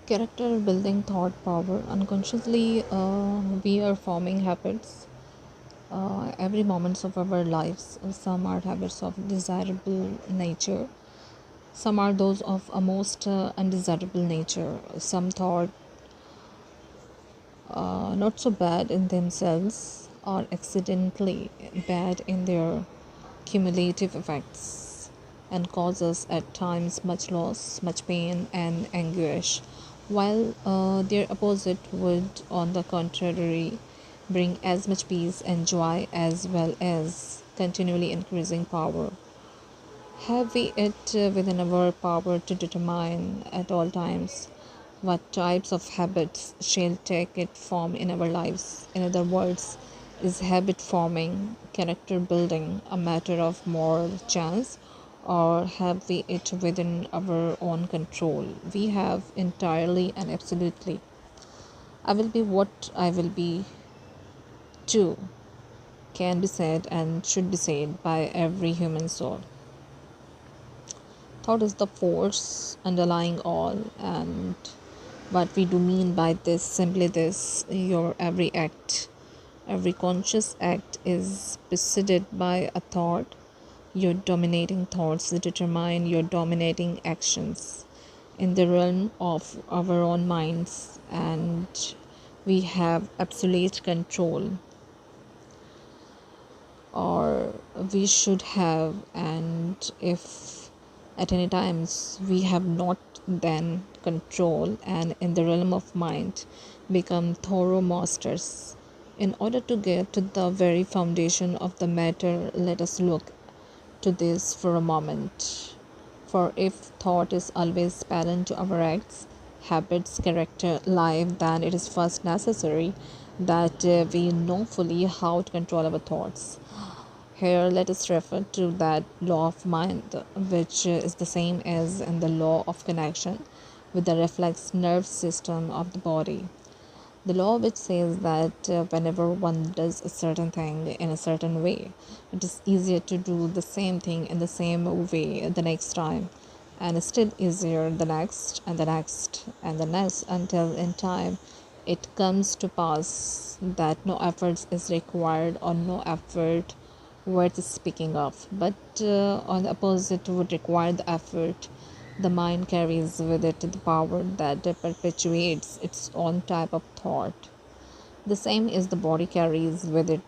Character building thought power. Unconsciously, we are forming habits every moments of our lives. Some are habits of desirable nature, some are those of a most undesirable nature. Some thought not so bad in themselves or accidentally bad in their cumulative effects and cause us at times much loss, much pain, and anguish, while their opposite would, on the contrary, bring as much peace and joy as well as continually increasing power. Have we it within our power to determine at all times what types of habits shall take its form in our lives? In other words, is habit forming, character building a matter of more chance, or have we it within our own control? We have entirely and absolutely. I will be what I will be too, can be said and should be said by every human soul. Thought is the force underlying all, and what we do mean by this simply this: your every act, every conscious act is preceded by a thought. Your dominating thoughts determine your dominating actions in the realm of our own minds, and we have absolute control, or we should have. And if at any times we have not, then control, and in the realm of mind become thorough masters. In order to get to the very foundation of the matter, let us look to this for a moment. For if thought is always parallel to our acts, habits, character, life, then it is first necessary that we know fully how to control our thoughts. Here, let us refer to that law of mind, which is the same as in the law of connection with the reflex nerve system of the body. The law which says that whenever one does a certain thing in a certain way, it is easier to do the same thing in the same way the next time, and still easier the next and the next and the next, until in time it comes to pass that no effort is required, or no effort worth speaking of, but on the opposite would require the effort. The mind carries with it the power that perpetuates its own type of thought. The same is the body carries with it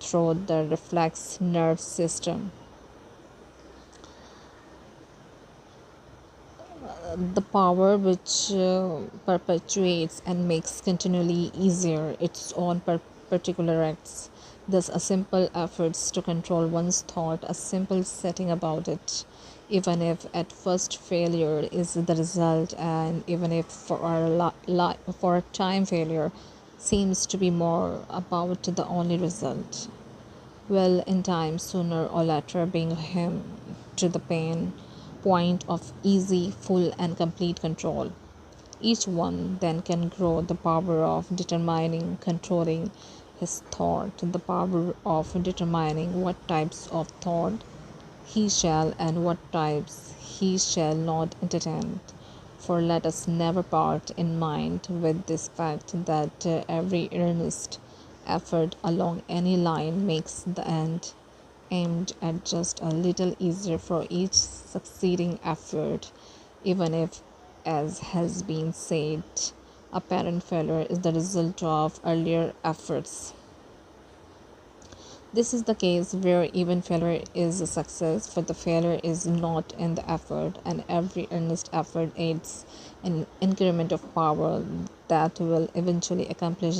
through the reflex nerve system. The power which perpetuates and makes continually easier its own particular acts. Thus, a simple efforts to control one's thought, a simple setting about it, even if at first failure is the result, and even if for a time failure seems to be more about the only result, will in time sooner or later bring him to the pain point of easy, full, and complete control. Each one then can grow the power of determining, controlling his thought, the power of determining what types of thought he shall and what types he shall not entertain. For let us never part in mind with this fact that every earnest effort along any line makes the end aimed at just a little easier for each succeeding effort, even if, as has been said, apparent failure is the result of earlier efforts. This is the case where even failure is a success, for the failure is not in the effort, and every earnest effort aids an increment of power that will eventually accomplish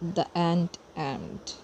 the end aimed.